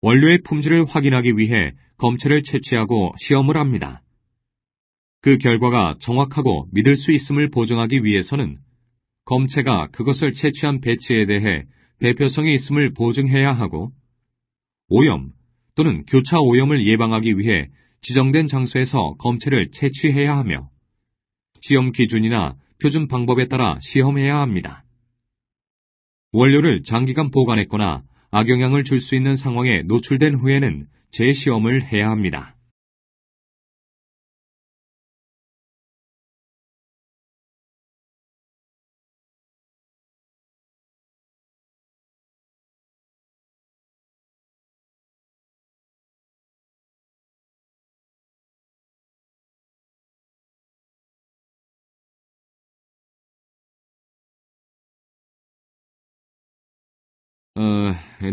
원료의 품질을 확인하기 위해 검체를 채취하고 시험을 합니다. 그 결과가 정확하고 믿을 수 있음을 보증하기 위해서는 검체가 그것을 채취한 배치에 대해 대표성이 있음을 보증해야 하고, 오염 또는 교차 오염을 예방하기 위해 지정된 장소에서 검체를 채취해야 하며, 시험 기준이나 표준 방법에 따라 시험해야 합니다. 원료를 장기간 보관했거나 악영향을 줄 수 있는 상황에 노출된 후에는 재시험을 해야 합니다.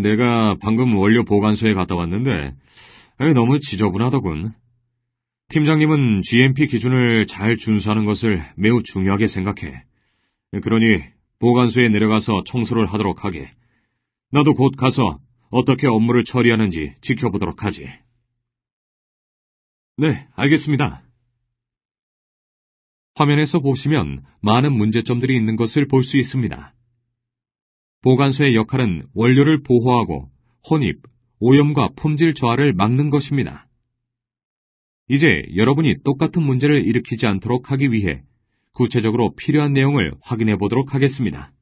내가 방금 원료 보관소에 갔다 왔는데 너무 지저분하더군. 팀장님은 GMP 기준을 잘 준수하는 것을 매우 중요하게 생각해. 그러니 보관소에 내려가서 청소를 하도록 하게. 나도 곧 가서 어떻게 업무를 처리하는지 지켜보도록 하지. 네, 알겠습니다. 화면에서 보시면 많은 문제점들이 있는 것을 볼 수 있습니다. 보관소의 역할은 원료를 보호하고 혼입, 오염과 품질 저하를 막는 것입니다. 이제 여러분이 똑같은 문제를 일으키지 않도록 하기 위해 구체적으로 필요한 내용을 확인해 보도록 하겠습니다.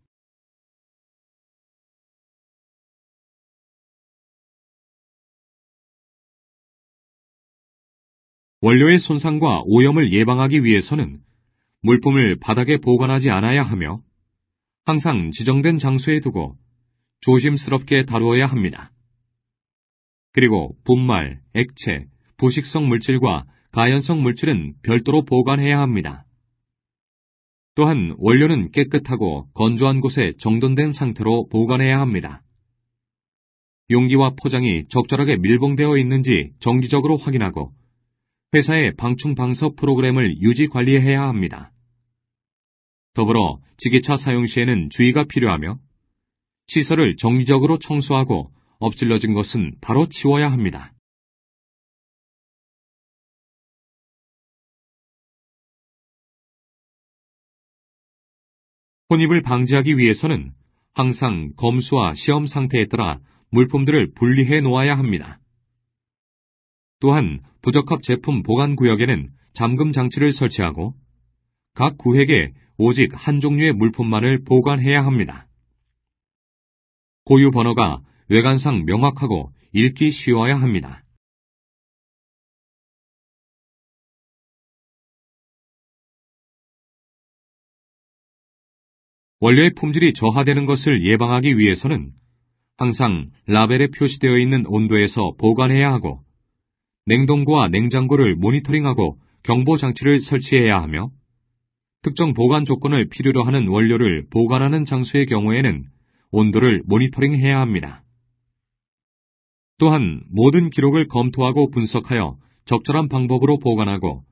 원료의 손상과 오염을 예방하기 위해서는 물품을 바닥에 보관하지 않아야 하며 항상 지정된 장소에 두고 조심스럽게 다루어야 합니다. 그리고 분말, 액체, 부식성 물질과 가연성 물질은 별도로 보관해야 합니다. 또한 원료는 깨끗하고 건조한 곳에 정돈된 상태로 보관해야 합니다. 용기와 포장이 적절하게 밀봉되어 있는지 정기적으로 확인하고 회사의 방충방서 프로그램을 유지 관리해야 합니다. 더불어 지게차 사용 시에는 주의가 필요하며 시설을 정기적으로 청소하고 엎질러진 것은 바로 치워야 합니다. 혼입을 방지하기 위해서는 항상 검수와 시험 상태에 따라 물품들을 분리해 놓아야 합니다. 또한 부적합 제품 보관 구역에는 잠금 장치를 설치하고 각 구획에 오직 한 종류의 물품만을 보관해야 합니다. 고유 번호가 외관상 명확하고 읽기 쉬워야 합니다. 원료의 품질이 저하되는 것을 예방하기 위해서는 항상 라벨에 표시되어 있는 온도에서 보관해야 하고 냉동고와 냉장고를 모니터링하고 경보 장치를 설치해야 하며 특정 보관 조건을 필요로 하는 원료를 보관하는 장소의 경우에는 온도를 모니터링해야 합니다. 또한 모든 기록을 검토하고 분석하여 적절한 방법으로 보관하고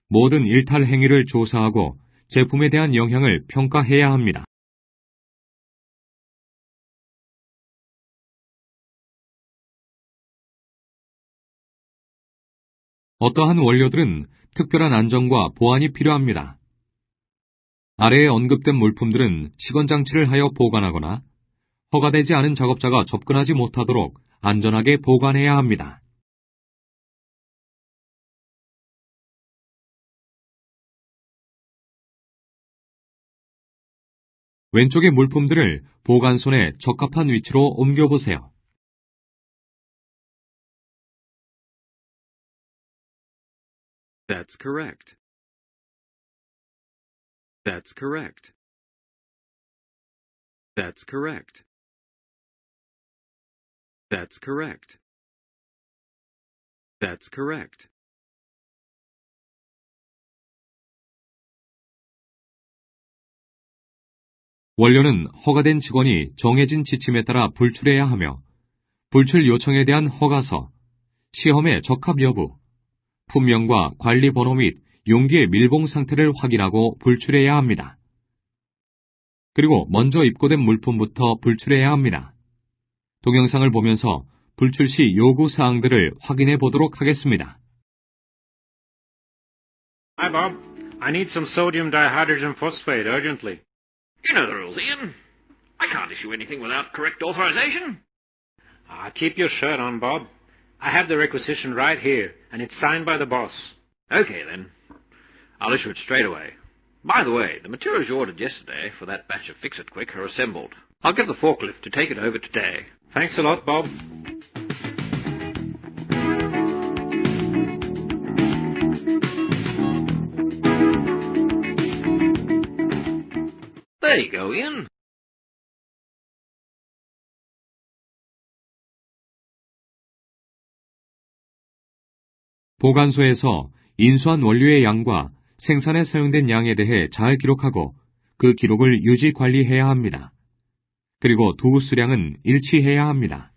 모든 일탈 행위를 조사하고 제품에 대한 영향을 평가해야 합니다. 어떠한 원료들은 특별한 안전과 보안이 필요합니다. 아래에 언급된 물품들은 시건장치를 하여 보관하거나 허가되지 않은 작업자가 접근하지 못하도록 안전하게 보관해야 합니다. 왼쪽의 물품들을 보관손에 적합한 위치로 옮겨보세요. That's correct. That's correct. That's correct. That's correct. That's correct. 원료는 허가된 직원이 정해진 지침에 따라 불출해야 하며 불출 요청에 대한 허가서, 시험의 적합 여부, 품명과 관리 번호 및 용기의 밀봉 상태를 확인하고 불출해야 합니다. 그리고 먼저 입고된 물품부터 불출해야 합니다. 동영상을 보면서 불출시 요구 사항들을 확인해 보도록 하겠습니다. Hi, Bob. I need some sodium dihydrogen phosphate urgently. You know the rules, Ian. I can't issue anything without correct authorization. Keep your shirt on, Bob. I have the requisition right here, and it's signed by the boss. Okay, then. I'll issue it straight away. By the way, the materials you ordered yesterday for that batch of Fix-It-Quick are assembled. I'll get the forklift to take it over today. Thanks a lot, Bob. There you go, Ian. 보관소에서 인수한 원료의 양과 생산에 사용된 양에 대해 잘 기록하고 그 기록을 유지 관리해야 합니다. 그리고 두 수량은 일치해야 합니다.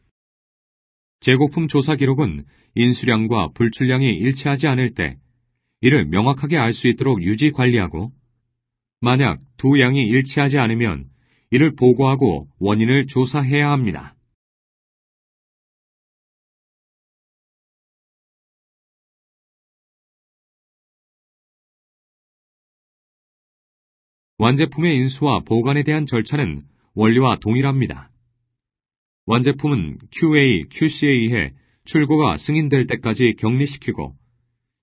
재고품 조사 기록은 인수량과 불출량이 일치하지 않을 때 이를 명확하게 알 수 있도록 유지 관리하고 만약 두 양이 일치하지 않으면 이를 보고하고 원인을 조사해야 합니다. 완제품의 인수와 보관에 대한 절차는 원리와 동일합니다. 완제품은 QA, QC에 의해 출고가 승인될 때까지 격리시키고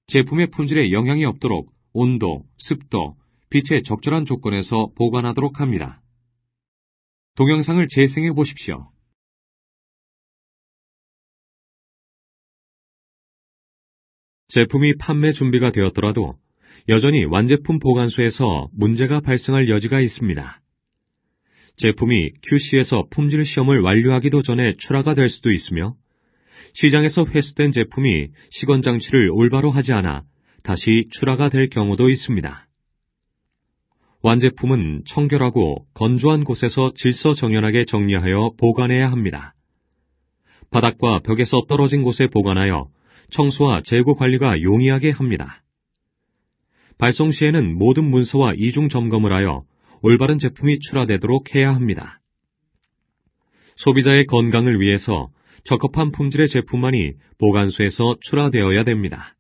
제품의 품질에 영향이 없도록 온도, 습도, 빛의 적절한 조건에서 보관하도록 합니다. 동영상을 재생해 보십시오. 제품이 판매 준비가 되었더라도 여전히 완제품 보관소에서 문제가 발생할 여지가 있습니다. 제품이 QC에서 품질 시험을 완료하기도 전에 출하가 될 수도 있으며 시장에서 회수된 제품이 시건 장치를 올바로 하지 않아 다시 출하가 될 경우도 있습니다. 완제품은 청결하고 건조한 곳에서 질서정연하게 정리하여 보관해야 합니다. 바닥과 벽에서 떨어진 곳에 보관하여 청소와 재고 관리가 용이하게 합니다. 발송 시에는 모든 문서와 이중 점검을 하여 올바른 제품이 출하되도록 해야 합니다. 소비자의 건강을 위해서 적합한 품질의 제품만이 보관소에서 출하되어야 됩니다.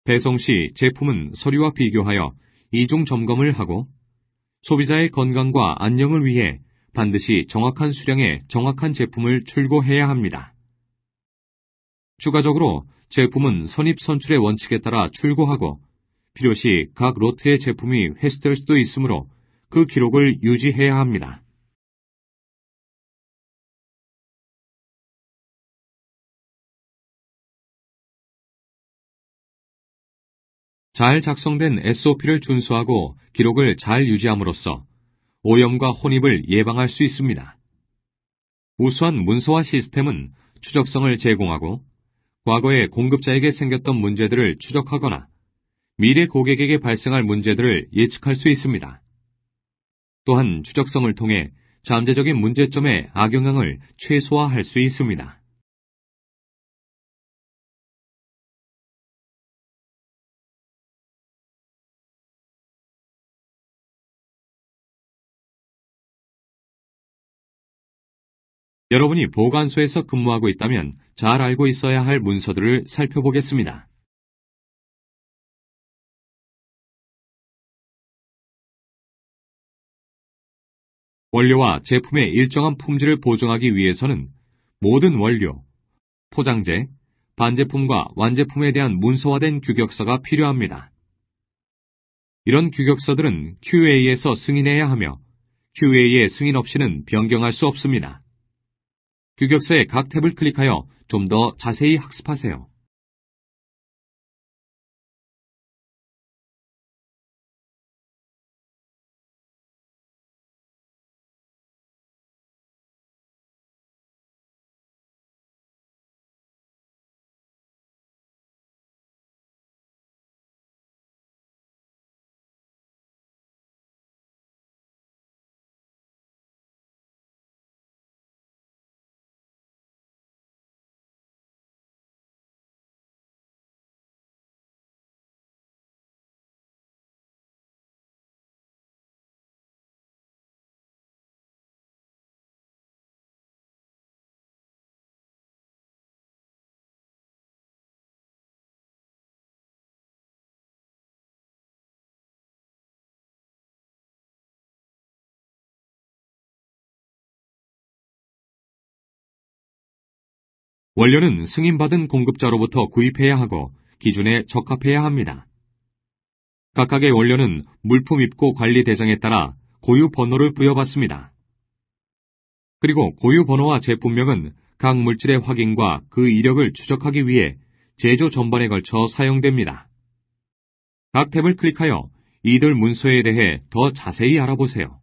배송 시 제품은 서류와 비교하여 이중 점검을 하고 소비자의 건강과 안녕을 위해 반드시 정확한 수량의 정확한 제품을 출고해야 합니다. 추가적으로 제품은 선입 선출의 원칙에 따라 출고하고 필요시 각 로트의 제품이 회수될 수도 있으므로 그 기록을 유지해야 합니다. 잘 작성된 SOP를 준수하고 기록을 잘 유지함으로써 오염과 혼입을 예방할 수 있습니다. 우수한 문서화 시스템은 추적성을 제공하고 과거에 공급자에게 생겼던 문제들을 추적하거나 미래 고객에게 발생할 문제들을 예측할 수 있습니다. 또한 추적성을 통해 잠재적인 문제점의 악영향을 최소화할 수 있습니다. 여러분이 보관소에서 근무하고 있다면 잘 알고 있어야 할 문서들을 살펴보겠습니다. 원료와 제품의 일정한 품질을 보증하기 위해서는 모든 원료, 포장재, 반제품과 완제품에 대한 문서화된 규격서가 필요합니다. 이런 규격서들은 QA에서 승인해야 하며 QA의 승인 없이는 변경할 수 없습니다. 규격서의 각 탭을 클릭하여 좀 더 자세히 학습하세요. 원료는 승인받은 공급자로부터 구입해야 하고 기준에 적합해야 합니다. 각각의 원료는 물품 입고 관리 대장에 따라 고유 번호를 부여받습니다. 그리고 고유 번호와 제품명은 각 물질의 확인과 그 이력을 추적하기 위해 제조 전반에 걸쳐 사용됩니다. 각 탭을 클릭하여 이들 문서에 대해 더 자세히 알아보세요.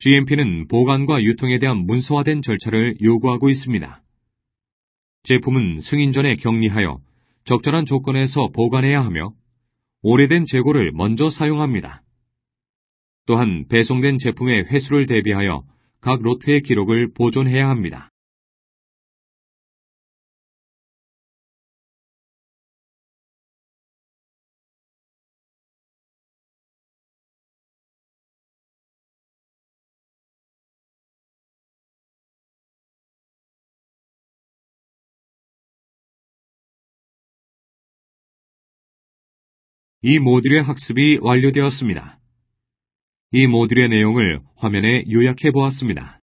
GMP는 보관과 유통에 대한 문서화된 절차를 요구하고 있습니다. 제품은 승인 전에 격리하여 적절한 조건에서 보관해야 하며 오래된 재고를 먼저 사용합니다. 또한 배송된 제품의 회수를 대비하여 각 로트의 기록을 보존해야 합니다. 이 모듈의 학습이 완료되었습니다. 이 모듈의 내용을 화면에 요약해 보았습니다.